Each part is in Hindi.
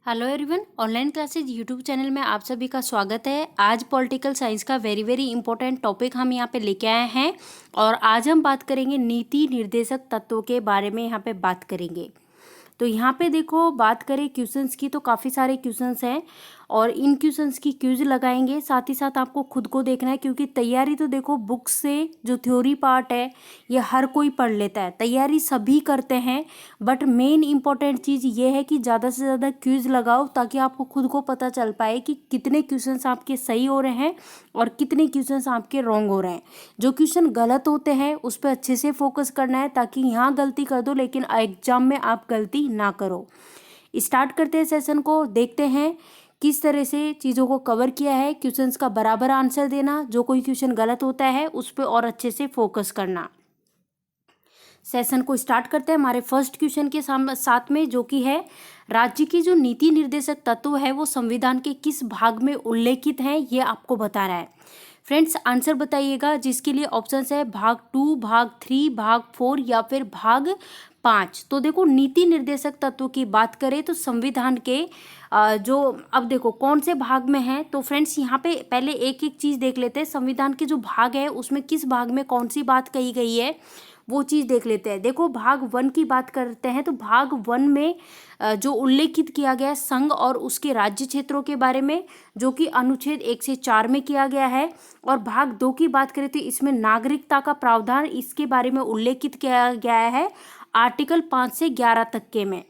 Hello everyone, online classes YouTube channel में आप सभी का स्वागत है। आज पॉलिटिकल साइंस का वेरी इंपॉर्टेंट टॉपिक हम यहाँ पे लेके आए हैं और आज हम बात करेंगे नीति निर्देशक तत्वों के बारे में। यहाँ पे बात करेंगे तो यहाँ पे देखो, बात करें क्वेश्चंस की तो काफ़ी सारे क्वेश्चंस हैं और इन क्वेश्चंस की क्यूज लगाएंगे। साथ ही साथ आपको खुद को देखना है, क्योंकि तैयारी तो देखो बुक्स से जो थ्योरी पार्ट है ये हर कोई पढ़ लेता है, तैयारी सभी करते हैं, बट मेन इंपॉर्टेंट चीज़ ये है कि ज़्यादा से ज़्यादा क्यूज लगाओ ताकि आपको खुद को पता चल पाए कि कितने क्वेश्चंस आपके सही हो रहे हैं और कितने क्वेश्चंस आपके रॉन्ग हो रहे हैं। जो क्वेश्चन गलत होते हैं उस पर अच्छे से फोकस करना है ताकि यहाँ गलती कर दो लेकिन एग्जाम में आप गलती ना करो। स्टार्ट करते हैं सेशन को, देखते हैं किस तरह से चीज़ों को कवर किया है। क्वेश्चंस का बराबर आंसर देना, जो कोई क्वेश्चन गलत होता है उस पर और अच्छे से फोकस करना। सेशन को स्टार्ट करते हैं हमारे फर्स्ट क्वेश्चन के साथ में, जो कि है राज्य की जो नीति निर्देशक तत्व है वो संविधान के किस भाग में उल्लेखित हैं, ये आपको बता रहा है। फ्रेंड्स आंसर बताइएगा, जिसके लिए ऑप्शंस है भाग 2, भाग 3, भाग 4 या फिर भाग 5। तो देखो, नीति निर्देशक तत्व की बात करें तो संविधान के जो अब देखो कौन से भाग में है, तो फ्रेंड्स यहाँ पे पहले एक एक चीज़ देख लेते हैं। संविधान के जो भाग है उसमें किस भाग में कौन सी बात कही गई है वो चीज़ देख लेते हैं। देखो, भाग 1 की बात करते हैं तो भाग 1 में जो उल्लेखित किया गया है संघ और उसके राज्य क्षेत्रों के बारे में, जो कि अनुच्छेद 1 से 4 में किया गया है। और भाग 2 की बात करें तो इसमें नागरिकता का प्रावधान, इसके बारे में उल्लेखित किया गया है आर्टिकल 5 से 11 तक के में।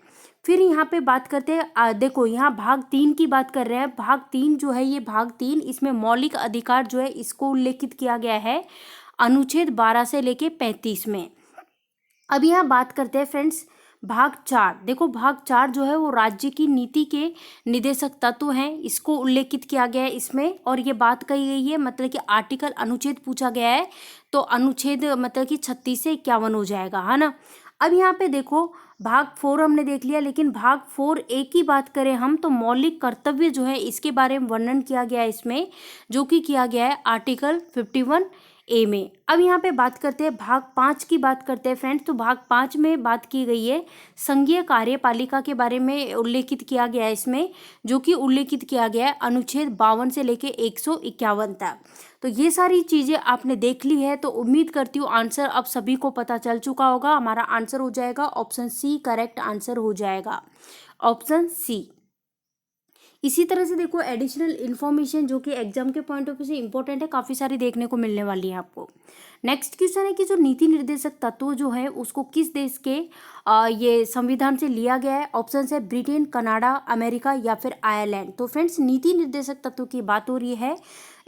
फिर यहाँ पे बात करते हैं, देखो यहाँ भाग 3 की बात कर रहे हैं। भाग 3 जो है, ये भाग 3 इसमें मौलिक अधिकार जो है इसको उल्लेखित किया गया है अनुच्छेद 12 से लेके 35 में। अब यहाँ बात करते हैं फ्रेंड्स भाग 4। देखो, भाग 4 जो है वो राज्य की नीति के निदेशक तत्व हैं, इसको उल्लेखित किया गया है इसमें। और ये बात कही गई है, मतलब कि आर्टिकल अनुच्छेद पूछा गया है तो अनुच्छेद मतलब कि 36 से 51 हो जाएगा, है ना। अब यहाँ पे देखो, भाग 4 हमने देख लिया, लेकिन भाग 4A की बात करें हम तो मौलिक कर्तव्य जो है इसके बारे में वर्णन किया गया है इसमें, जो कि किया गया है आर्टिकल 51A में। अब यहाँ पे बात करते हैं भाग 5 की बात करते हैं फ्रेंड्स। तो भाग 5 में बात की गई है संघीय कार्यपालिका के बारे में उल्लेखित किया गया है इसमें, जो कि उल्लेखित किया गया है अनुच्छेद 52 से लेके 151 तक। तो ये सारी चीज़ें आपने देख ली है, तो उम्मीद करती हूँ आंसर अब सभी को पता चल चुका होगा। हमारा आंसर हो जाएगा ऑप्शन सी, करेक्ट आंसर हो जाएगा ऑप्शन सी। इसी तरह से देखो, एडिशनल इन्फॉर्मेशन जो कि एग्जाम के पॉइंट ऑफ व्यू से इंपॉर्टेंट है, काफ़ी सारी देखने को मिलने वाली है आपको। नेक्स्ट क्वेश्चन है कि जो नीति निर्देशक तत्व जो है उसको किस देश के ये संविधान से लिया गया है। ऑप्शन है ब्रिटेन, कनाडा, अमेरिका या फिर आयरलैंड। तो फ्रेंड्स नीति निर्देशक तत्व की बात हो रही है,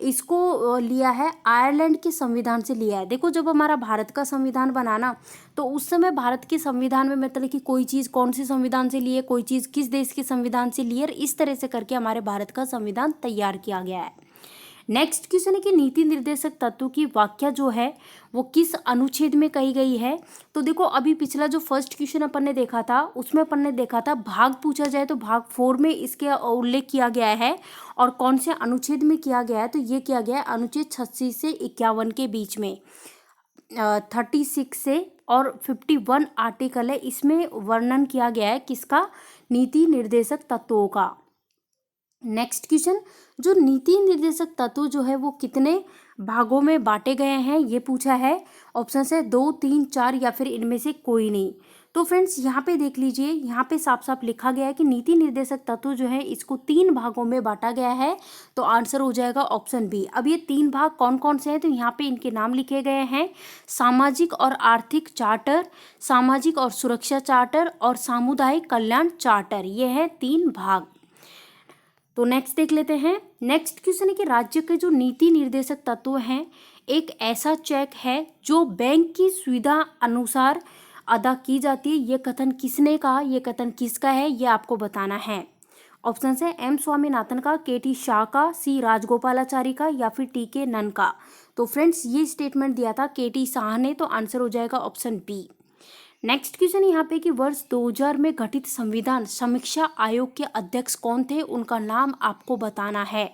इसको लिया है आयरलैंड के संविधान से लिया है। देखो, जब हमारा भारत का संविधान बना ना, तो उस समय भारत के संविधान में मतलब कि कोई चीज़ कौन से संविधान से लिए, कोई चीज़ किस देश के संविधान से लिए, इस तरह से करके हमारे भारत का संविधान तैयार किया गया है। नेक्स्ट क्वेश्चन है कि नीति निर्देशक तत्व की व्याख्या जो है वो किस अनुच्छेद में कही गई है। तो देखो, अभी पिछला जो फर्स्ट क्वेश्चन अपन ने देखा था उसमें अपन ने देखा था भाग पूछा जाए तो भाग 4 में इसके उल्लेख किया गया है। और कौन से अनुच्छेद में किया गया है, तो ये किया गया है अनुच्छेद 36 से 51 के बीच में। 36 से और 51 आर्टिकल है, इसमें वर्णन किया गया है किसका, नीति निर्देशक तत्वों का। नेक्स्ट क्वेश्चन, जो नीति निर्देशक तत्व जो है वो कितने भागों में बांटे गए हैं, ये पूछा है। ऑप्शन है 2, 3, 4 या फिर इनमें से कोई नहीं। तो फ्रेंड्स यहाँ पे देख लीजिए, यहाँ पे साफ साफ लिखा गया है कि नीति निर्देशक तत्व जो है इसको 3 भागों में बांटा गया है, तो आंसर हो जाएगा ऑप्शन बी। अब ये 3 भाग कौन कौन से हैं, तो यहाँ पे इनके नाम लिखे गए हैं सामाजिक और आर्थिक चार्टर, सामाजिक और सुरक्षा चार्टर और सामुदायिक कल्याण चार्टर। ये है 3 भाग। तो नेक्स्ट देख लेते हैं। नेक्स्ट क्वेश्चन है कि राज्य के जो नीति निर्देशक तत्व हैं, एक ऐसा चेक है जो बैंक की सुविधा अनुसार अदा की जाती है, ये कथन किसने कहा, ये कथन किसका है, ये आपको बताना है। ऑप्शन है एम स्वामीनाथन का, के.टी. शाह का, सी राजगोपालाचारी का या फिर टी.के. नन का। तो फ्रेंड्स ये स्टेटमेंट दिया था के.टी. शाह ने, तो आंसर हो जाएगा ऑप्शन बी। नेक्स्ट क्वेश्चन यहाँ पे कि वर्ष 2000 में गठित संविधान समीक्षा आयोग के अध्यक्ष कौन थे, उनका नाम आपको बताना है।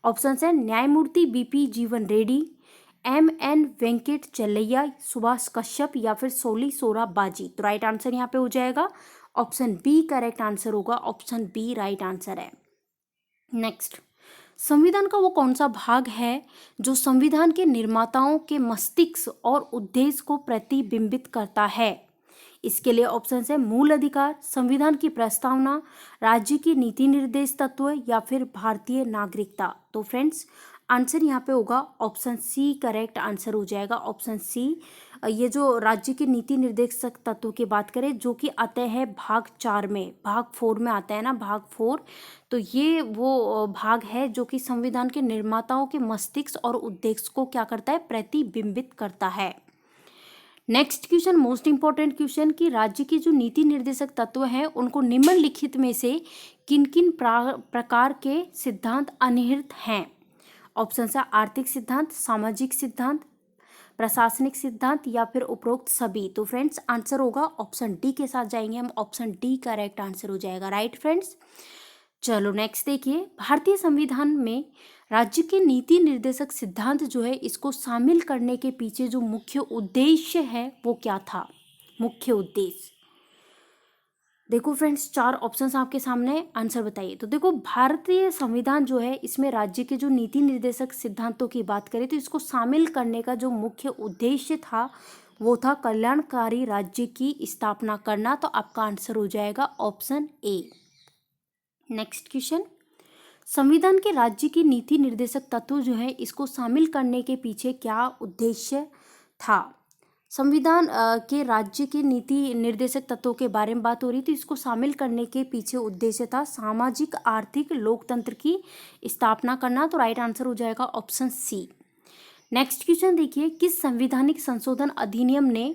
ऑप्शन है न्यायमूर्ति बीपी जीवन रेड्डी, एम.एन. वेंकट चलैया, सुभाष कश्यप या फिर सोली सोरा बाजी। तो राइट आंसर यहाँ पे हो जाएगा ऑप्शन बी करेक्ट आंसर होगा, ऑप्शन बी राइट आंसर है। नेक्स्ट, संविधान का वो कौन सा भाग है जो संविधान के निर्माताओं के मस्तिष्क और उद्देश्य को प्रतिबिंबित करता है? इसके लिए ऑप्शन है मूल अधिकार, संविधान की प्रस्तावना, राज्य की नीति निर्देश तत्व या फिर भारतीय नागरिकता। तो फ्रेंड्स आंसर यहाँ पे होगा ऑप्शन सी करेक्ट आंसर हो जाएगा, ऑप्शन सी। ये जो राज्य के नीति निर्देशक तत्व की बात करें जो कि आते हैं भाग 4 में, भाग 4 में आता है ना, भाग 4, तो ये वो भाग है जो कि संविधान के निर्माताओं के मस्तिष्क और उद्देश्य को क्या करता है, प्रतिबिंबित करता है। Next question, most important question, कि राज्य के जो नीति निर्देशक तत्व हैं उनको निम्नलिखित में से किन किन प्रकार के सिद्धांत अनिहित हैं? ऑप्शन है आर्थिक सिद्धांत, सामाजिक सिद्धांत, प्रशासनिक सिद्धांत या फिर उपरोक्त सभी। तो फ्रेंड्स आंसर होगा ऑप्शन डी के साथ जाएंगे हम, ऑप्शन डी करेक्ट आंसर हो जाएगा। राइट फ्रेंड्स, चलो नेक्स्ट देखिए, भारतीय संविधान में राज्य के नीति निर्देशक सिद्धांत जो है इसको शामिल करने के पीछे जो मुख्य उद्देश्य है वो क्या था? मुख्य उद्देश्य देखो फ्रेंड्स, 4 ऑप्शंस आपके सामने, आंसर बताइए। तो देखो, भारतीय संविधान जो है इसमें राज्य के जो नीति निर्देशक सिद्धांतों की बात करें तो इसको शामिल करने का जो मुख्य उद्देश्य था वो था कल्याणकारी राज्य की स्थापना करना। तो आपका आंसर हो जाएगा ऑप्शन ए। नेक्स्ट क्वेश्चन, संविधान के राज्य की नीति निर्देशक तत्व जो है इसको शामिल करने के पीछे क्या उद्देश्य था? संविधान के राज्य के नीति निर्देशक तत्वों के बारे में बात हो रही, तो इसको शामिल करने के पीछे उद्देश्य था सामाजिक आर्थिक लोकतंत्र की स्थापना करना। तो राइट आंसर हो जाएगा ऑप्शन सी। नेक्स्ट क्वेश्चन देखिए, किस संवैधानिक संशोधन अधिनियम ने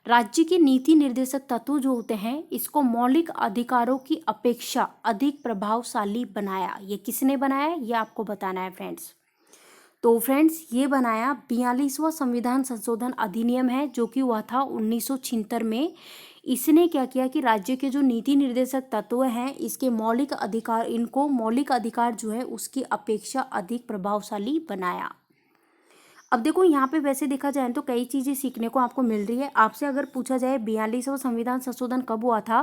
राज्य के नीति निर्देशक तत्व जो होते हैं इसको मौलिक अधिकारों की अपेक्षा अधिक प्रभावशाली बनाया? ये किसने बनाया, ये आपको बताना है फ्रेंड्स। तो फ्रेंड्स ये बनाया 42वां संविधान संशोधन अधिनियम है जो कि हुआ था 1976 में। इसने क्या किया कि राज्य के जो नीति निर्देशक तत्व हैं इसके मौलिक अधिकार, इनको मौलिक अधिकार जो है उसकी अपेक्षा अधिक प्रभावशाली बनाया। अब देखो यहाँ पे वैसे देखा जाए तो कई चीज़ें सीखने को आपको मिल रही है। आपसे अगर पूछा जाए 42वां संविधान संशोधन कब हुआ था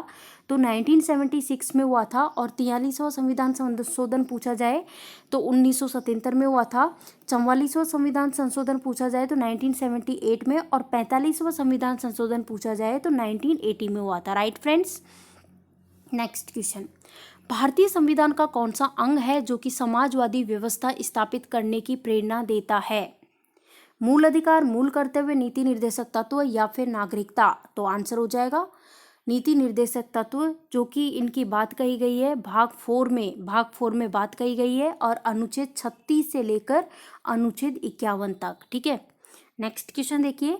तो 1976 में हुआ था, और 43वां संविधान संशोधन पूछा जाए तो 1977 में हुआ था। 44वां संविधान संशोधन पूछा जाए तो 1978 में, और 45वां संविधान संशोधन पूछा जाए तो 1980 में हुआ था। राइट फ्रेंड्स, नेक्स्ट क्वेश्चन, भारतीय संविधान का कौन सा अंग है जो कि समाजवादी व्यवस्था स्थापित करने की प्रेरणा देता है? मूल अधिकार, मूल कर्तव्य, नीति निर्देशक तत्व या फिर नागरिकता? तो आंसर हो जाएगा नीति निर्देशक तत्व, जो कि इनकी बात कही गई है भाग 4 में, भाग 4 में बात कही गई है, और अनुच्छेद 36 से लेकर अनुच्छेद 51 तक। ठीक है, नेक्स्ट क्वेश्चन देखिए,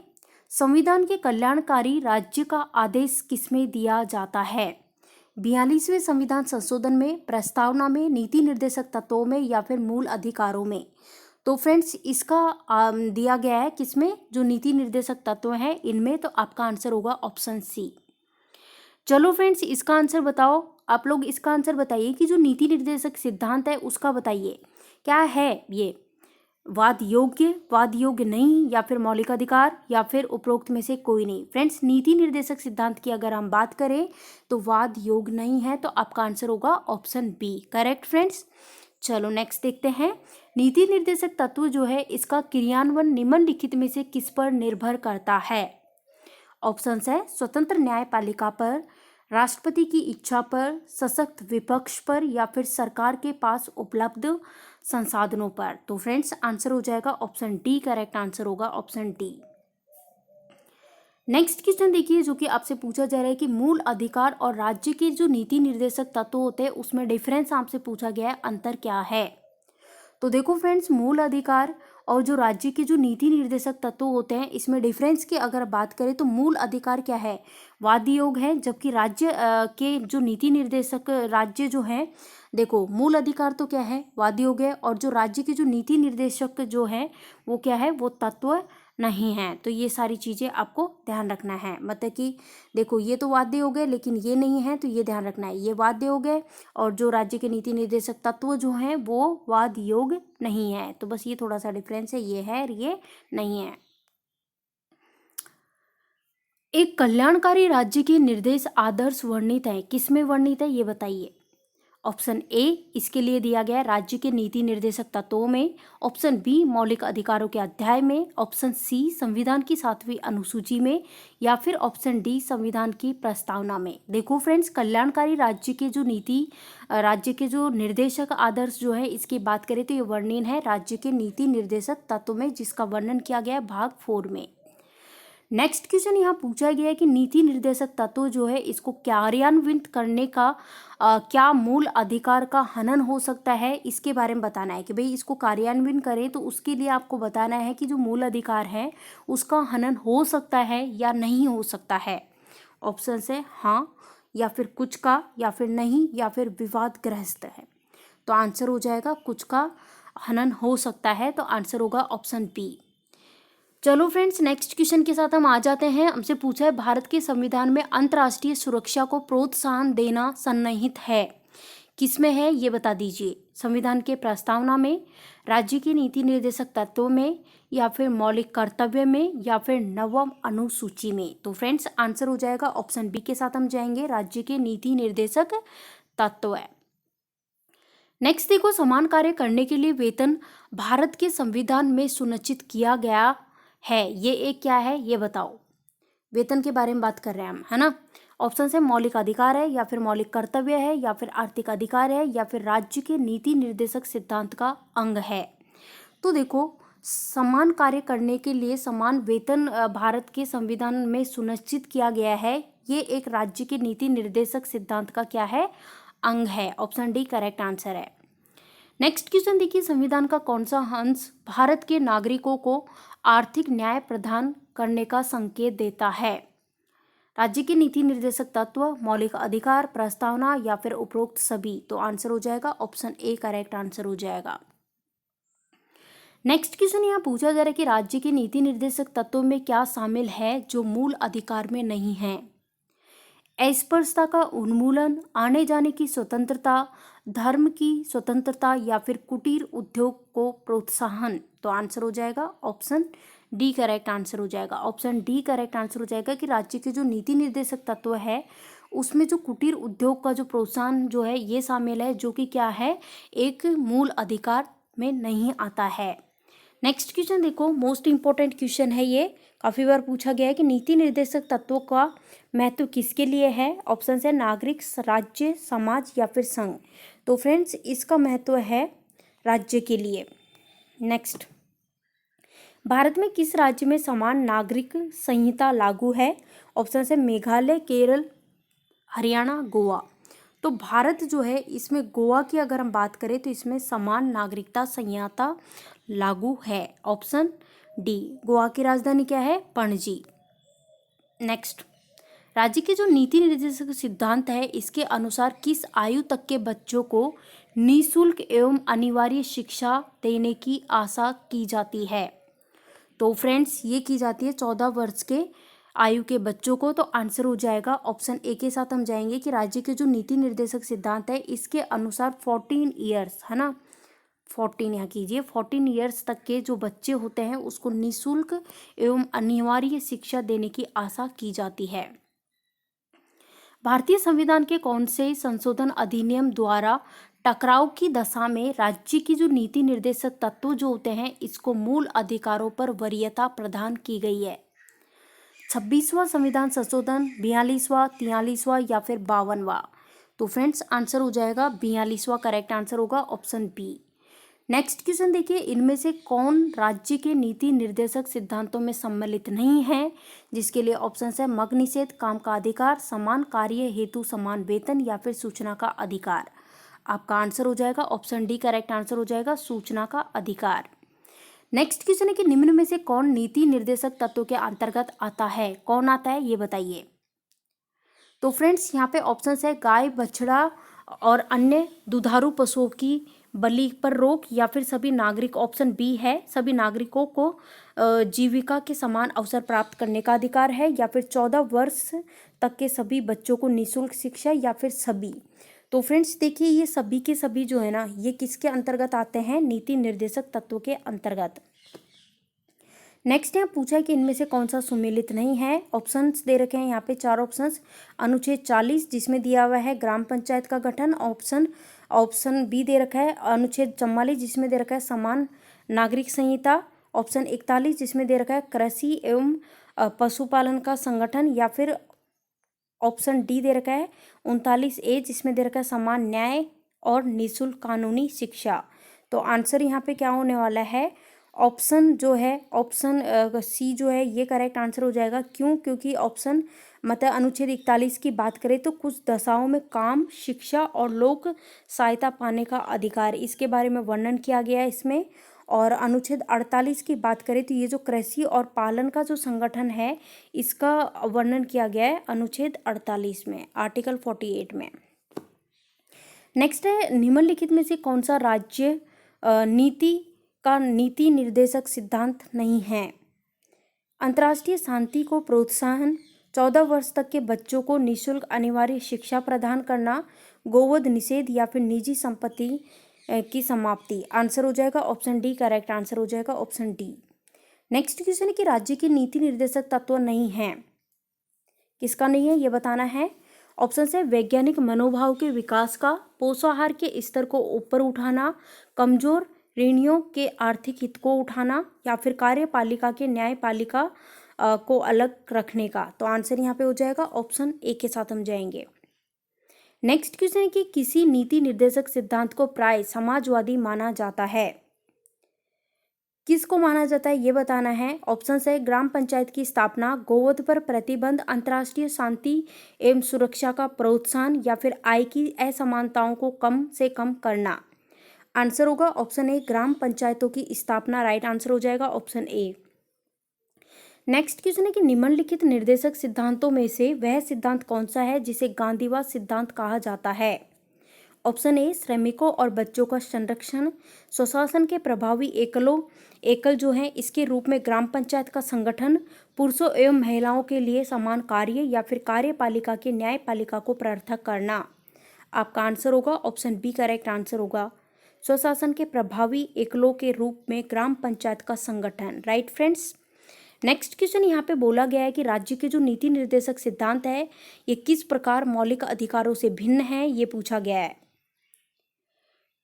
संविधान के कल्याणकारी राज्य का आदेश किसमें दिया जाता है? 42वें संविधान संशोधन में, प्रस्तावना में, नीति निर्देशक तत्वों में या फिर मूल अधिकारों में? तो फ्रेंड्स इसका दिया गया है किसमें, जो नीति निर्देशक तत्व हैं इनमें। तो आपका आंसर होगा ऑप्शन सी। चलो फ्रेंड्स इसका आंसर बताओ, आप लोग इसका आंसर बताइए कि जो नीति निर्देशक सिद्धांत है उसका बताइए क्या है ये, वाद योग्य नहीं, या फिर मौलिक अधिकार, या फिर उपरोक्त में से कोई नहीं? फ्रेंड्स नीति निर्देशक सिद्धांत की अगर हम बात करें तो वाद योग्य नहीं है, तो आपका आंसर होगा ऑप्शन बी। करेक्ट फ्रेंड्स, चलो नेक्स्ट देखते हैं, नीति निर्देशक तत्व जो है इसका क्रियान्वयन निम्नलिखित में से किस पर निर्भर करता है? ऑप्शंस है स्वतंत्र न्यायपालिका पर, राष्ट्रपति की इच्छा पर, सशक्त विपक्ष पर, या फिर सरकार के पास उपलब्ध संसाधनों पर? तो फ्रेंड्स आंसर हो जाएगा ऑप्शन डी, करेक्ट आंसर होगा ऑप्शन डी। नेक्स्ट क्वेश्चन देखिए, जो कि आपसे पूछा जा रहा है कि मूल अधिकार और राज्य के जो नीति निर्देशक तत्व होते हैं उसमें डिफरेंस आपसे पूछा गया है, अंतर क्या है? तो देखो फ्रेंड्स, मूल अधिकार और जो राज्य के जो नीति निर्देशक तत्व होते हैं इसमें डिफरेंस की अगर बात करें तो मूल अधिकार क्या है, वाद योग है, जबकि राज्य के जो नीति निर्देशक राज्य जो है, देखो मूल अधिकार तो क्या है, वाद योग है, और जो राज्य के जो नीति निर्देशक जो है वो क्या है, वो तत्व नहीं है। तो ये सारी चीज़ें आपको ध्यान रखना है, मतलब कि देखो ये तो वाद्य हो गए लेकिन ये नहीं है, तो ये ध्यान रखना है, ये वाद्य हो गए और जो राज्य के नीति निर्देशक तत्व जो हैं वो वाद योग नहीं है। तो बस ये थोड़ा सा डिफरेंस है, ये है और ये नहीं है। एक कल्याणकारी राज्य के निर्देश आदर्श वर्णित हैं, किसमें वर्णित है ये बताइए। ऑप्शन ए इसके लिए दिया गया है राज्य के नीति निर्देशक तत्वों में, ऑप्शन बी मौलिक अधिकारों के अध्याय में, ऑप्शन सी संविधान की 7वीं अनुसूची में, या फिर ऑप्शन डी संविधान की प्रस्तावना में। देखो फ्रेंड्स, कल्याणकारी राज्य के जो नीति राज्य के जो निर्देशक आदर्श जो है इसकी बात करें तो ये वर्णन है राज्य के नीति निर्देशक तत्व में, जिसका वर्णन किया गया है भाग 4 में। नेक्स्ट क्वेश्चन यहाँ पूछा गया है कि नीति निर्देशक तत्व जो है इसको कार्यान्वित करने का क्या मूल अधिकार का हनन हो सकता है, इसके बारे में बताना है कि भाई इसको कार्यान्वित करें तो उसके लिए आपको बताना है कि जो मूल अधिकार है उसका हनन हो सकता है या नहीं हो सकता है। ऑप्शन है हाँ, या फिर कुछ का, या फिर नहीं, या फिर विवादग्रस्त है। तो आंसर हो जाएगा कुछ का हनन हो सकता है, तो आंसर होगा ऑप्शन बी। चलो फ्रेंड्स, नेक्स्ट क्वेश्चन के साथ हम आ जाते हैं। हमसे पूछा है भारत के संविधान में अंतर्राष्ट्रीय सुरक्षा को प्रोत्साहन देना सन्निहित है, किसमें है ये बता दीजिए। संविधान के प्रस्तावना में, राज्य की नीति निर्देशक तत्वों में, या फिर मौलिक कर्तव्य में, या फिर नवम अनुसूची में। तो फ्रेंड्स आंसर हो जाएगा ऑप्शन बी के साथ हम जाएंगे, राज्य के नीति निर्देशक तत्व है। नेक्स्ट देखो, समान कार्य करने के लिए वेतन भारत के संविधान में सुनिश्चित किया गया है, ये एक क्या है ये बताओ। वेतन के बारे में बात कर रहे हैं हम, है ना। ऑप्शन है मौलिक अधिकार है, या फिर मौलिक कर्तव्य है, या फिर आर्थिक अधिकार है, या फिर राज्य के नीति निर्देशक सिद्धांत का अंग है। तो देखो, समान कार्य करने के लिए समान वेतन भारत के संविधान में सुनिश्चित किया गया है, ये एक राज्य के नीति निर्देशक सिद्धांत का क्या है, अंग है। ऑप्शन डी करेक्ट आंसर है। नेक्स्ट क्वेश्चन देखिए, संविधान का कौन सा अंश भारत के नागरिकों को आर्थिक न्याय प्रदान करने का संकेत देता है। राज्य के नीति निर्देशक तत्व, मौलिक अधिकार, प्रस्तावना, या फिर उपरोक्त सभी। तो आंसर हो जाएगा ऑप्शन ए करेक्ट आंसर हो जाएगा। नेक्स्ट क्वेश्चन यहाँ पूछा जा रहा है कि राज्य के नीति निर्देशक तत्वों में क्या शामिल है जो मूल अधिकार में नहीं है। अस्पृश्यता का उन्मूलन, आने जाने की स्वतंत्रता, धर्म की स्वतंत्रता, या फिर कुटीर उद्योग को प्रोत्साहन। तो आंसर हो जाएगा ऑप्शन डी करेक्ट आंसर हो जाएगा। ऑप्शन डी करेक्ट आंसर हो जाएगा कि राज्य के जो नीति निर्देशक तत्व है उसमें जो कुटीर उद्योग का जो प्रोत्साहन जो है ये शामिल है, जो कि क्या है, एक मूल अधिकार में नहीं आता है। नेक्स्ट क्वेश्चन देखो, मोस्ट इंपॉर्टेंट क्वेश्चन है ये, काफ़ी बार पूछा गया है कि नीति निर्देशक तत्वों का महत्व किसके लिए है। ऑप्शन है नागरिक, राज्य, समाज, या फिर संघ। तो फ्रेंड्स इसका महत्व है राज्य के लिए। नेक्स्ट, भारत में किस राज्य में समान नागरिक संहिता लागू है। ऑप्शन है मेघालय, केरल, हरियाणा, गोवा। तो भारत जो है इसमें गोवा की अगर हम बात करें तो इसमें समान नागरिकता संहिता लागू है। ऑप्शन डी, गोवा की राजधानी क्या है, पणजी। नेक्स्ट, राज्य के जो नीति निर्देशक सिद्धांत है इसके अनुसार किस आयु तक के बच्चों को निःशुल्क एवं अनिवार्य शिक्षा देने की आशा की जाती है। तो फ्रेंड्स ये की जाती है 14 वर्ष के आयु के बच्चों को। तो आंसर हो जाएगा ऑप्शन ए के साथ हम जाएंगे कि राज्य के जो नीति निर्देशक सिद्धांत है इसके अनुसार 14 ईयर्स, है ना, 14 यहाँ कीजिए, 14 ईयर्स तक के जो बच्चे होते हैं उसको निःशुल्क एवं अनिवार्य शिक्षा देने की आशा की जाती है। भारतीय संविधान के कौन से संशोधन अधिनियम द्वारा टकराव की दशा में राज्य की जो नीति निर्देशक तत्व जो होते हैं इसको मूल अधिकारों पर वरीयता प्रदान की गई है। 26वां संविधान संशोधन, 42वां, 43वां, या फिर 52वां। तो फ्रेंड्स आंसर हो जाएगा 42वां करेक्ट आंसर होगा ऑप्शन बी। नेक्स्ट क्वेश्चन देखिए, इनमें से कौन राज्य के नीति निर्देशक सिद्धांतों में सम्मिलित नहीं है, जिसके लिए ऑप्शन है मग निषेध, काम का अधिकार, समान कार्य हेतु समान वेतन, या फिर सूचना का अधिकार। आपका आंसर हो जाएगा ऑप्शन डी करेक्ट आंसर हो जाएगा, सूचना का अधिकार। नेक्स्ट क्वेश्चन है कि निम्न में से कौन नीति निर्देशक तत्वों के अंतर्गत आता है, कौन आता है ये बताइए। तो फ्रेंड्स यहाँ पे ऑप्शन है गाय, बछड़ा और अन्य दुधारू पशुओं की बलि पर रोक, या फिर सभी नागरिक, ऑप्शन बी है सभी नागरिकों को जीविका के समान अवसर प्राप्त करने का अधिकार है, या फिर 14 वर्ष तक के सभी बच्चों को निःशुल्क शिक्षा, या फिर सभी। तो फ्रेंड्स देखिए ये सभी के सभी जो है ना ये किसके अंतर्गत आते हैं, नीति निर्देशक तत्वों के अंतर्गत। नेक्स्ट यहाँ पूछा है कि इनमें से कौन सा सुमेलित नहीं है। ऑप्शंस दे रखे हैं यहाँ पे 4 ऑप्शंस। अनुच्छेद 40 जिसमें दिया हुआ है ग्राम पंचायत का गठन। ऑप्शन बी दे रखा है अनुच्छेद 44 जिसमें दे रखा है समान नागरिक संहिता। ऑप्शन 41 जिसमें दे रखा है कृषि एवं पशुपालन का संगठन, या फिर ऑप्शन डी दे रखा है 39A जिसमें दे रखा है समान न्याय और निःशुल्क कानूनी शिक्षा। तो आंसर यहाँ पे क्या होने वाला है, ऑप्शन जो है ऑप्शन सी जो है ये करेक्ट आंसर हो जाएगा। क्यों? क्योंकि ऑप्शन मतलब अनुच्छेद 41 की बात करें तो कुछ दशाओं में काम, शिक्षा और लोक सहायता पाने का अधिकार, इसके बारे में वर्णन किया गया है इसमें। और अनुच्छेद 48 की बात करें तो ये जो कृषि और पालन का जो संगठन है इसका वर्णन किया गया है अनुच्छेद 48 में, आर्टिकल 48 में। नेक्स्ट है निम्नलिखित में से कौन सा राज्य नीति निर्देशक सिद्धांत नहीं है। अंतर्राष्ट्रीय शांति को प्रोत्साहन, 14 वर्ष तक के बच्चों को निःशुल्क अनिवार्य शिक्षा प्रदान करना, गोवध निषेध या फिर निजी संपत्ति की समाप्ति। आंसर हो जाएगा ऑप्शन डी, करेक्ट आंसर हो जाएगा ऑप्शन डी। नेक्स्ट क्वेश्चन है कि राज्य की नीति निर्देशक तत्व नहीं है, किसका नहीं है ये बताना है। ऑप्शन है वैज्ञानिक मनोभाव के विकास का, पोषाहार के स्तर को ऊपर उठाना, कमजोर ऋणियों के आर्थिक हित को उठाना, या फिर कार्यपालिका के न्यायपालिका को अलग रखने का। तो आंसर यहाँ पे हो जाएगा ऑप्शन ए के साथ हम जाएंगे। नेक्स्ट क्वेश्चन है कि किसी नीति निर्देशक सिद्धांत को प्राय समाजवादी माना जाता है, किसको माना जाता है ये बताना है। ऑप्शन है ग्राम पंचायत की स्थापना, गोवध पर प्रतिबंध, अंतर्राष्ट्रीय शांति एवं सुरक्षा का प्रोत्साहन, या फिर आय की असमानताओं को कम से कम करना। आंसर होगा ऑप्शन ए, ग्राम पंचायतों की स्थापना, राइट आंसर हो जाएगा ऑप्शन ए। नेक्स्ट क्वेश्चन है कि निम्नलिखित निर्देशक सिद्धांतों में से वह सिद्धांत कौन सा है जिसे गांधीवाद सिद्धांत कहा जाता है। ऑप्शन ए श्रमिकों और बच्चों का संरक्षण, स्वशासन के प्रभावी एकल जो है इसके रूप में ग्राम पंचायत का संगठन, पुरुषों एवं महिलाओं के लिए समान कार्य, या फिर कार्यपालिका के न्यायपालिका को पृथक करना। आपका आंसर होगा ऑप्शन बी, करेक्ट आंसर होगा स्वशासन के प्रभावी एकलों के रूप में ग्राम पंचायत का संगठन, राइट फ्रेंड्स। नेक्स्ट क्वेश्चन यहाँ पे बोला गया है कि राज्य के जो नीति निर्देशक सिद्धांत है ये किस प्रकार मौलिक अधिकारों से भिन्न है, ये पूछा गया है।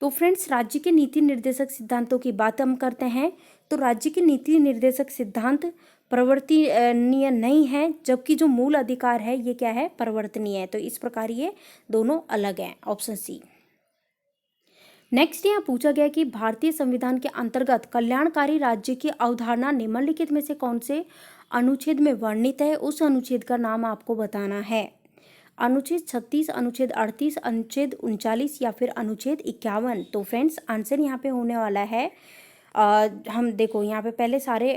तो फ्रेंड्स राज्य के नीति निर्देशक सिद्धांतों की बात हम करते हैं तो राज्य के नीति निर्देशक सिद्धांत परिवर्तनीय नहीं है, जबकि जो मूल अधिकार है ये क्या है, परिवर्तनीय है। तो इस प्रकार ये दोनों अलग हैं, ऑप्शन सी। नेक्स्ट यहाँ पूछा गया कि भारतीय संविधान के अंतर्गत कल्याणकारी राज्य की अवधारणा निम्नलिखित में से कौन से अनुच्छेद में वर्णित है, उस अनुच्छेद का नाम आपको बताना है। अनुच्छेद 36, अनुच्छेद 38, अनुच्छेद 39 या फिर अनुच्छेद 51। तो फ्रेंड्स आंसर यहाँ पे होने वाला है हम देखो यहाँ पे पहले सारे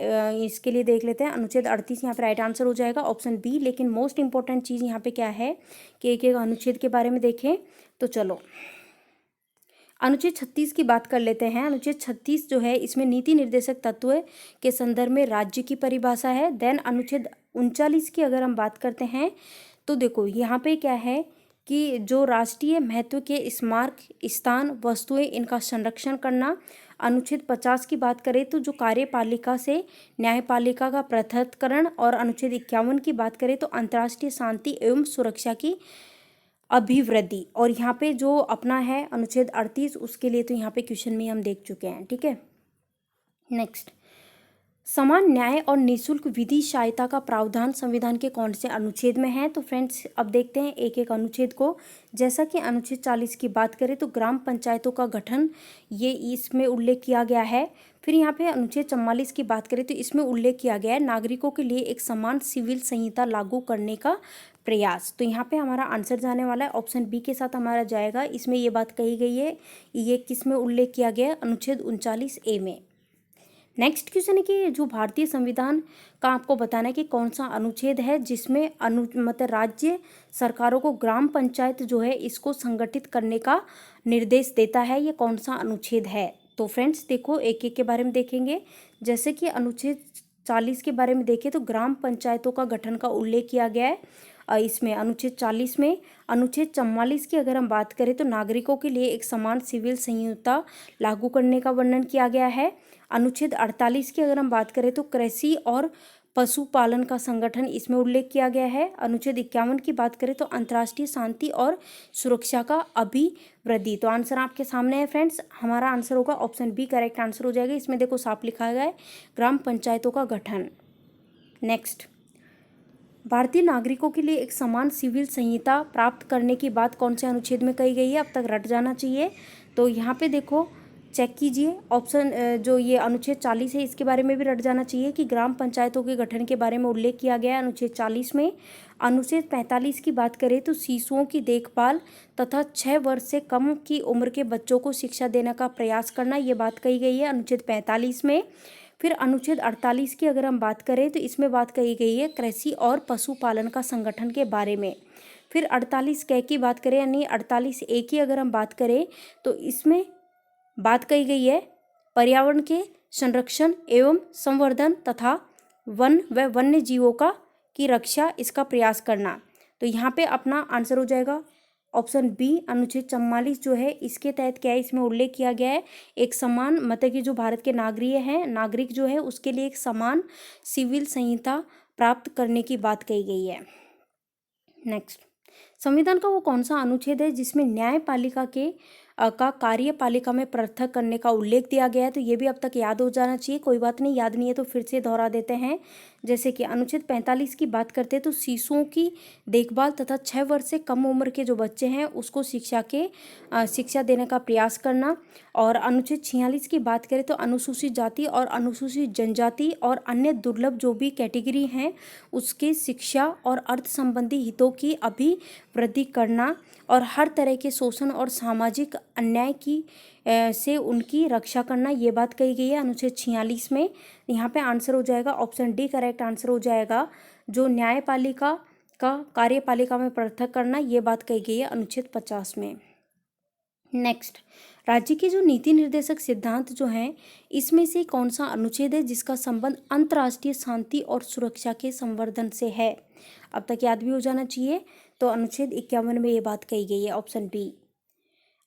इसके लिए देख लेते हैं। अनुच्छेद 38 यहाँ पे राइट आंसर हो जाएगा ऑप्शन बी। लेकिन मोस्ट इंपॉर्टेंट चीज़ यहाँ पे क्या है कि एक एक अनुच्छेद के बारे में देखें। तो चलो अनुच्छेद 36 की बात कर लेते हैं। अनुच्छेद 36 जो है इसमें नीति निर्देशक तत्व के संदर्भ में राज्य की परिभाषा है। देन अनुच्छेद 39 की अगर हम बात करते हैं तो देखो यहाँ पे क्या है कि जो राष्ट्रीय महत्व के स्मारक, स्थान, वस्तुएं इनका संरक्षण करना। अनुच्छेद 50 की बात करें तो जो कार्यपालिका से न्यायपालिका का पृथक्करण। और अनुच्छेद 51 की बात करें तो अंतर्राष्ट्रीय शांति एवं सुरक्षा की अभिवृद्धि। और यहाँ पे जो अपना है अनुच्छेद 38 उसके लिए तो यहाँ पे क्वेश्चन में हम देख चुके हैं, ठीक है। नेक्स्ट समान न्याय और निःशुल्क विधि सहायता का प्रावधान संविधान के कौन से अनुच्छेद में है। तो फ्रेंड्स अब देखते हैं एक एक अनुच्छेद को। जैसा कि अनुच्छेद 40 की बात करें तो ग्राम पंचायतों का गठन ये इसमें उल्लेख किया गया है। फिर यहाँ पे अनुच्छेद 44 की बात करें तो इसमें उल्लेख किया गया है नागरिकों के लिए एक समान सिविल संहिता लागू करने का प्रयास। तो यहाँ पे हमारा आंसर जाने वाला है ऑप्शन बी के साथ हमारा जाएगा। इसमें ये बात कही गई है, ये किस में उल्लेख किया गया है, अनुच्छेद 39A में। नेक्स्ट क्वेश्चन है कि जो भारतीय संविधान का आपको बताना है कि कौन सा अनुच्छेद है जिसमें मतलब राज्य सरकारों को ग्राम पंचायत जो है इसको संगठित करने का निर्देश देता है, ये कौन सा अनुच्छेद है। तो फ्रेंड्स देखो एक एक के बारे में देखेंगे। जैसे कि अनुच्छेद 40 के बारे में देखें तो ग्राम पंचायतों का गठन का उल्लेख किया गया है इसमें अनुच्छेद 40 में। अनुच्छेद 44 की अगर हम बात करें तो नागरिकों के लिए एक समान सिविल संहिता लागू करने का वर्णन किया गया है। अनुच्छेद 48 की अगर हम बात करें तो कृषि और पशुपालन का संगठन इसमें उल्लेख किया गया है। अनुच्छेद 51 की बात करें तो अंतर्राष्ट्रीय शांति और सुरक्षा का अभिवृद्धि। तो आंसर आपके सामने है फ्रेंड्स, हमारा आंसर होगा ऑप्शन बी करेक्ट आंसर हो जाएगा। इसमें देखो साफ लिखा गया है ग्राम पंचायतों का गठन। नेक्स्ट, भारतीय नागरिकों के लिए एक समान सिविल संहिता प्राप्त करने की बात कौन से अनुच्छेद में कही गई है, अब तक रट जाना चाहिए। तो यहाँ पे देखो चेक कीजिए ऑप्शन जो ये अनुच्छेद 40 है इसके बारे में भी रट जाना चाहिए कि ग्राम पंचायतों के गठन के बारे में उल्लेख किया गया है अनुच्छेद 40 में। अनुच्छेद 45 की बात करें तो शिशुओं की देखभाल तथा 6 वर्ष से कम की उम्र के बच्चों को शिक्षा देने का प्रयास करना, ये बात कही गई है अनुच्छेद 45 में। फिर अनुच्छेद 48 की अगर हम बात करें तो इसमें बात कही गई है कृषि और पशुपालन का संगठन के बारे में। फिर 48 क की बात करें यानी 48 ए की अगर हम बात करें तो इसमें बात कही गई है पर्यावरण के संरक्षण एवं संवर्धन तथा वन व वन्य जीवों की रक्षा इसका प्रयास करना। तो यहाँ पे अपना आंसर हो जाएगा ऑप्शन बी अनुच्छेद 44 जो है इसके तहत क्या है, इसमें उल्लेख किया गया है एक समान मतलब कि जो भारत के नागरिक जो है उसके लिए एक समान सिविल संहिता प्राप्त करने की बात कही गई है। नेक्स्ट, संविधान का वो कौन सा अनुच्छेद है जिसमें न्यायपालिका का कार्यपालिका में पृथक करने का उल्लेख दिया गया है। तो ये भी अब तक याद हो जाना चाहिए, कोई बात नहीं, याद नहीं है तो फिर से दोहरा देते हैं। जैसे कि अनुच्छेद 45 की बात करते हैं तो शिशुओं की देखभाल तथा 6 वर्ष से कम उम्र के जो बच्चे हैं उसको शिक्षा देने का प्रयास करना। और अनुच्छेद 46 की बात करें तो अनुसूचित जाति और अनुसूचित जनजाति और अन्य दुर्लभ जो भी कैटेगरी हैं उसके शिक्षा और अर्थ संबंधी हितों की अभिवृद्धि करना और हर तरह के शोषण और सामाजिक अन्याय से उनकी रक्षा करना, ये बात कही गई है अनुच्छेद 46 में। यहाँ पे आंसर हो जाएगा ऑप्शन डी करेक्ट आंसर हो जाएगा, जो न्यायपालिका का कार्यपालिका में पृथक करना, ये बात कही गई है अनुच्छेद 50 में। नेक्स्ट, राज्य के जो नीति निर्देशक सिद्धांत जो हैं इसमें से कौन सा अनुच्छेद है जिसका संबंध अंतर्राष्ट्रीय शांति और सुरक्षा के संवर्धन से है, अब तक याद भी हो जाना चाहिए। तो अनुच्छेद 51 में ये बात कही गई है ऑप्शन बी।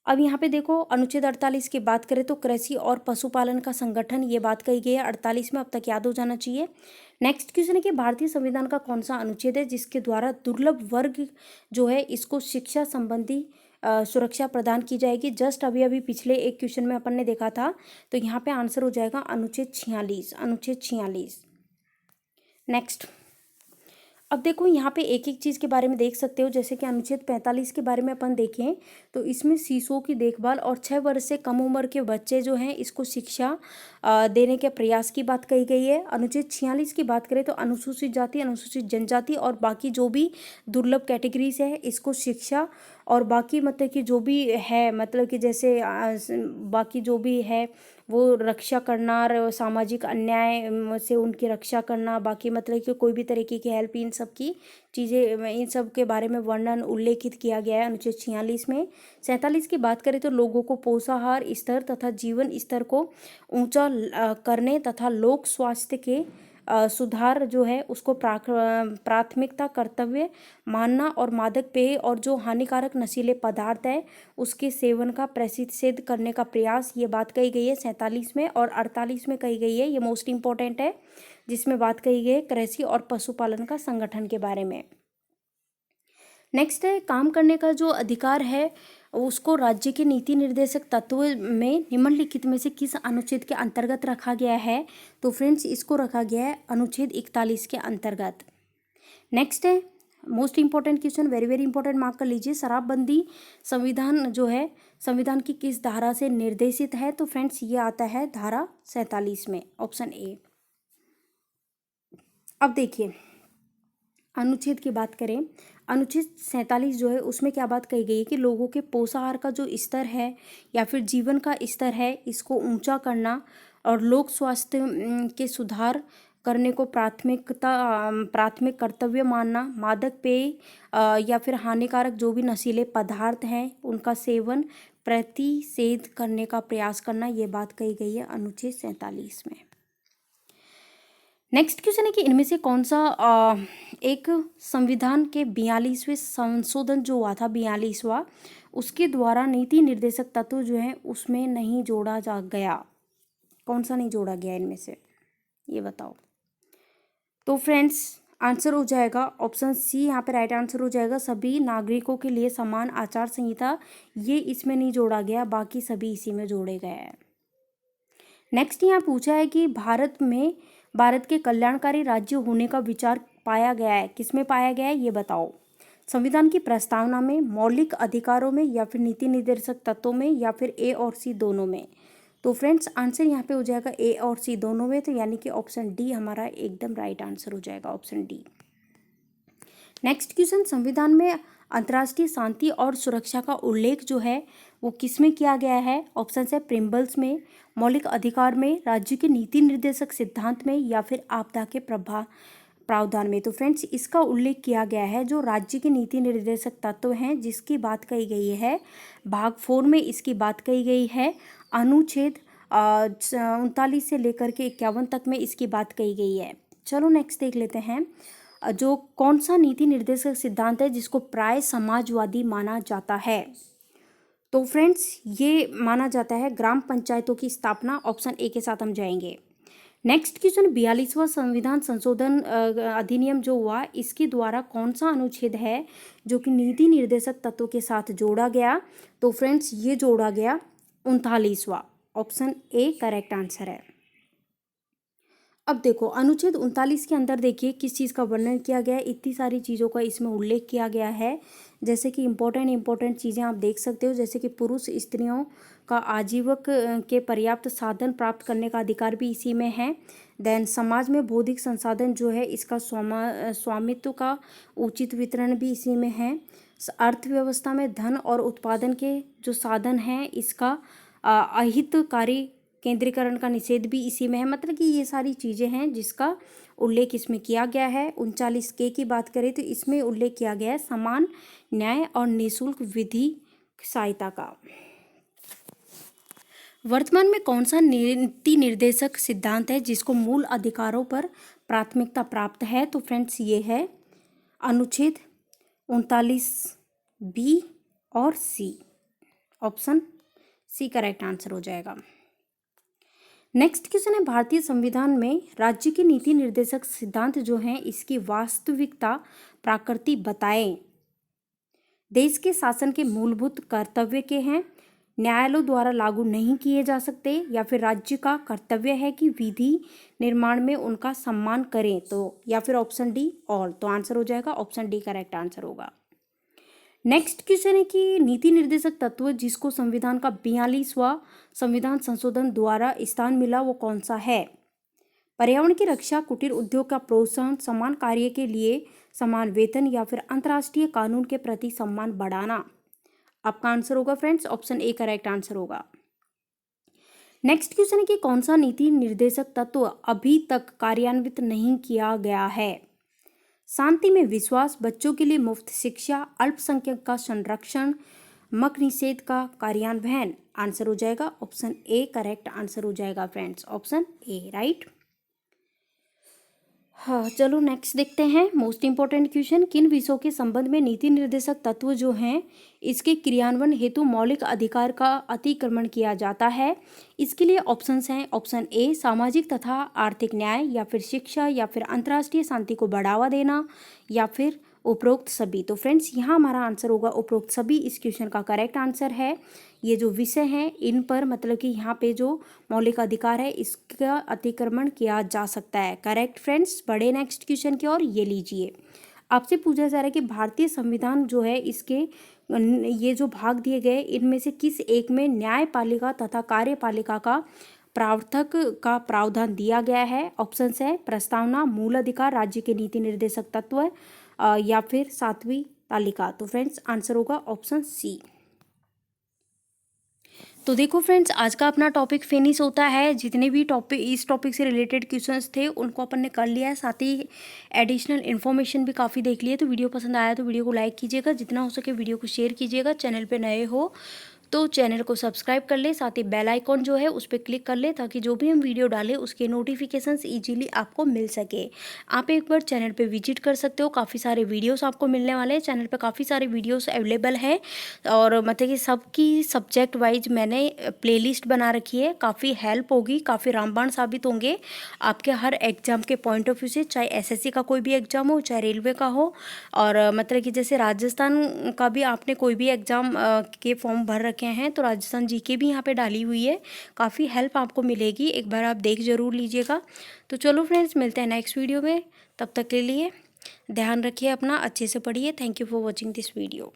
अब यहाँ पे देखो अनुच्छेद 48 की बात करें तो कृषि और पशुपालन का संगठन, ये बात कही गई है 48 में, अब तक याद हो जाना चाहिए। नेक्स्ट क्वेश्चन है कि भारतीय संविधान का कौन सा अनुच्छेद है जिसके द्वारा दुर्लभ वर्ग जो है इसको शिक्षा संबंधी सुरक्षा प्रदान की जाएगी। जस्ट अभी अभी पिछले एक क्वेश्चन में अपन ने देखा था। तो यहाँ पे आंसर हो जाएगा अनुच्छेद 46। नेक्स्ट, अब देखो यहाँ पे एक एक चीज़ के बारे में देख सकते हो। जैसे कि अनुच्छेद 45 के बारे में अपन देखें तो इसमें शिशुओं की देखभाल और 6 वर्ष से कम उम्र के बच्चे जो हैं इसको शिक्षा देने के प्रयास की बात कही गई है। अनुच्छेद 46 की बात करें तो अनुसूचित जाति अनुसूचित जनजाति और बाकी जो भी दुर्लभ कैटेगरीज है इसको शिक्षा और बाकी मतलब कि जो भी है मतलब कि जैसे बाकी जो भी है वो रक्षा करना और सामाजिक अन्याय से उनकी रक्षा करना, बाकी मतलब कि कोई भी तरीके की हेल्प, इन सब की चीज़ें, इन सब के बारे में वर्णन उल्लेखित किया गया है अनुच्छेद 46 में। 47 की बात करें तो लोगों को पोषाहार स्तर तथा जीवन स्तर को ऊंचा करने तथा लोक स्वास्थ्य के सुधार जो है उसको प्राथमिकता कर्तव्य मानना और मादक पेय और जो हानिकारक नशीले पदार्थ है उसके सेवन का प्रतिषेध करने का प्रयास, ये बात कही गई है 47 में। और 48 में कही गई है, ये मोस्ट इम्पोर्टेंट है, जिसमें बात कही गई है कृषि और पशुपालन का संगठन के बारे में। नेक्स्ट है काम करने का जो अधिकार है उसको राज्य के नीति निर्देशक तत्व में निम्नलिखित में से किस अनुच्छेद के अंतर्गत रखा गया है। तो फ्रेंड्स इसको रखा गया है अनुच्छेद 41 के अंतर्गत। नेक्स्ट है most important question, very very important, mark कर लीजिए। शराबबंदी संविधान जो है संविधान की किस धारा से निर्देशित है। तो फ्रेंड्स ये आता है धारा 47 में, ऑप्शन ए। अब देखिए अनुच्छेद की बात करें, अनुच्छेद 47 जो है उसमें क्या बात कही गई है कि लोगों के पोषाहार का जो स्तर है या फिर जीवन का स्तर है इसको ऊंचा करना और लोक स्वास्थ्य के सुधार करने को प्राथमिक कर्तव्य मानना, मादक पेय या फिर हानिकारक जो भी नशीले पदार्थ हैं उनका सेवन प्रतिषेध करने का प्रयास करना, ये बात कही गई है अनुच्छेद 47 में। नेक्स्ट क्वेश्चन है कि इनमें से कौन सा एक संविधान के 42वें संशोधन जो हुआ था 42वां, उसके द्वारा नीति निर्देशक तत्व जो है उसमें नहीं जोड़ा जा गया, कौन सा नहीं जोड़ा गया इनमें से, ये बताओ। तो फ्रेंड्स आंसर हो जाएगा ऑप्शन सी, यहाँ पे राइट आंसर हो जाएगा सभी नागरिकों के लिए समान आचार संहिता, ये इसमें नहीं जोड़ा गया, बाकी सभी इसी में जोड़े गए हैं। नेक्स्ट यहाँ पूछा है कि भारत के कल्याणकारी राज्य होने का विचार पाया गया है, किसमें पाया गया है ये बताओ। संविधान की प्रस्तावना में, मौलिक अधिकारों में, या फिर नीति निर्देशक तत्वों में, या फिर ए और सी दोनों में। तो फ्रेंड्स आंसर यहाँ पे हो जाएगा ए और सी दोनों में, तो यानी कि ऑप्शन डी हमारा एकदम राइट आंसर हो जाएगा, ऑप्शन डी। नेक्स्ट क्वेश्चन, संविधान में अंतर्राष्ट्रीय शांति और सुरक्षा का उल्लेख जो है वो किस में किया गया है। ऑप्शन है प्रिम्बल्स में, मौलिक अधिकार में, राज्य के नीति निर्देशक सिद्धांत में, या फिर आपदा के प्रावधान में। तो फ्रेंड्स इसका उल्लेख किया गया है, जो राज्य के नीति निर्देशक तत्व हैं जिसकी बात कही गई है, भाग 4 में इसकी बात कही गई है, अनुच्छेद 39 से लेकर के 51 तक में इसकी बात कही गई है। चलो नेक्स्ट देख लेते हैं, जो कौन सा नीति निर्देशक सिद्धांत है जिसको प्राय समाजवादी माना जाता है। तो फ्रेंड्स ये माना जाता है ग्राम पंचायतों की स्थापना, ऑप्शन ए के साथ हम जाएंगे। नेक्स्ट क्वेश्चन, 42वां संविधान संशोधन अधिनियम जो हुआ, इसके द्वारा कौन सा अनुच्छेद है जो कि नीति निर्देशक तत्व के साथ जोड़ा गया। तो फ्रेंड्स ये जोड़ा गया 39वां, ऑप्शन ए करेक्ट आंसर है। अब देखो अनुच्छेद 39 के अंदर देखिए किस चीज़ का वर्णन किया गया है, इतनी सारी चीज़ों का इसमें उल्लेख किया गया है, जैसे कि इंपॉर्टेंट चीज़ें आप देख सकते हो, जैसे कि पुरुष स्त्रियों का आजीवक के पर्याप्त साधन प्राप्त करने का अधिकार भी इसी में है। देन समाज में बौद्धिक संसाधन जो है इसका स्वामित्व का उचित वितरण भी इसी में है। अर्थव्यवस्था में धन और उत्पादन के जो साधन हैं इसका अहितकारी केंद्रीकरण का निषेध भी इसी में है। मतलब कि ये सारी चीज़ें हैं जिसका उल्लेख इसमें किया गया है। 39 के की बात करें तो इसमें उल्लेख किया गया है समान न्याय और निःशुल्क विधि सहायता का। वर्तमान में कौन सा नीति निर्देशक सिद्धांत है जिसको मूल अधिकारों पर प्राथमिकता प्राप्त है। तो फ्रेंड्स ये है अनुच्छेद 39 बी और सी, ऑप्शन सी करेक्ट आंसर हो जाएगा। नेक्स्ट क्वेश्चन है, भारतीय संविधान में राज्य के नीति निर्देशक सिद्धांत जो हैं इसकी वास्तविकता प्रकृति बताएं। देश के शासन के मूलभूत कर्तव्य के हैं, न्यायालयों द्वारा लागू नहीं किए जा सकते, या फिर राज्य का कर्तव्य है कि विधि निर्माण में उनका सम्मान करें। तो या फिर ऑप्शन डी ऑल, तो आंसर हो जाएगा ऑप्शन डी करेक्ट आंसर होगा। नेक्स्ट क्वेश्चन है कि नीति निर्देशक तत्व जिसको संविधान का 42वां संविधान संशोधन द्वारा स्थान मिला वो कौन सा है। पर्यावरण की रक्षा, कुटीर उद्योग का प्रोत्साहन, समान कार्य के लिए समान वेतन, या फिर अंतर्राष्ट्रीय कानून के प्रति सम्मान बढ़ाना। आपका आंसर होगा friends option A correct answer होगा। नेक्स्ट क्वेश्चन है कि कौन सा नीति निर्देशक तत्व अभी तक कार्यान्वित नहीं किया गया है। शांति में विश्वास, बच्चों के लिए मुफ्त शिक्षा, अल्पसंख्यक का संरक्षण, मक निषेध का कार्यान्वयन। आंसर हो जाएगा ऑप्शन ए करेक्ट आंसर हो जाएगा फ्रेंड्स, ऑप्शन ए राइट। हाँ चलो नेक्स्ट देखते हैं मोस्ट इंपॉर्टेंट क्वेश्चन, किन विषयों के संबंध में नीति निर्देशक तत्व जो हैं इसके क्रियान्वयन हेतु मौलिक अधिकार का अतिक्रमण किया जाता है। इसके लिए ऑप्शंस हैं, ऑप्शन ए सामाजिक तथा आर्थिक न्याय, या फिर शिक्षा, या फिर अंतर्राष्ट्रीय शांति को बढ़ावा देना, या फिर उपरोक्त सभी। तो फ्रेंड्स यहाँ हमारा आंसर होगा उपरोक्त सभी, इस क्वेश्चन का करेक्ट आंसर है। ये जो विषय हैं इन पर मतलब कि यहाँ पे जो मौलिक अधिकार है इसका अतिक्रमण किया जा सकता है। करेक्ट फ्रेंड्स, बढ़े नेक्स्ट क्वेश्चन की ओर। ये लीजिए, आपसे पूछा जा रहा है कि भारतीय संविधान जो है इसके ये जो भाग दिए गए इनमें से किस एक में न्यायपालिका तथा कार्यपालिका का प्रावर्थक का प्रावधान दिया गया है। ऑप्शंस है प्रस्तावना, मूल अधिकार, राज्य के नीति निर्देशक तत्व, या फिर 7वीं तालिका। तो फ्रेंड्स आंसर होगा ऑप्शन सी। तो देखो फ्रेंड्स आज का अपना टॉपिक फिनिश होता है। जितने भी टॉपिक इस टॉपिक से रिलेटेड क्वेश्चंस थे उनको अपन ने कर लिया है, साथ ही एडिशनल इन्फॉर्मेशन भी काफ़ी देख ली है। तो वीडियो पसंद आया तो वीडियो को लाइक कीजिएगा, जितना हो सके वीडियो को शेयर कीजिएगा, चैनल पे नए हो तो चैनल को सब्सक्राइब कर ले, साथ ही बेल आइकॉन जो है उस पर क्लिक कर ले ताकि जो भी हम वीडियो डालें उसके नोटिफिकेशंस इजीली आपको मिल सके। आप एक बार चैनल पे विजिट कर सकते हो, काफ़ी सारे वीडियोस आपको मिलने वाले हैं। चैनल पे काफ़ी सारे वीडियोस अवेलेबल है और मतलब कि सबकी सब्जेक्ट वाइज मैंने प्लेलिस्ट बना रखी है। काफ़ी हेल्प होगी, काफ़ी रामबाण साबित होंगे आपके हर एग्जाम के पॉइंट ऑफ व्यू से, चाहे एसएससी का कोई भी एग्जाम हो, चाहे रेलवे का हो, और मतलब कि जैसे राजस्थान का भी आपने कोई भी एग्ज़ाम के फॉर्म भर रखे हैं तो राजस्थान जीके भी यहाँ पे डाली हुई है। काफ़ी हेल्प आपको मिलेगी, एक बार आप देख ज़रूर लीजिएगा। तो चलो फ्रेंड्स, मिलते हैं नेक्स्ट वीडियो में। तब तक के लिए ध्यान रखिए अपना, अच्छे से पढ़िए। Thank you for watching this video.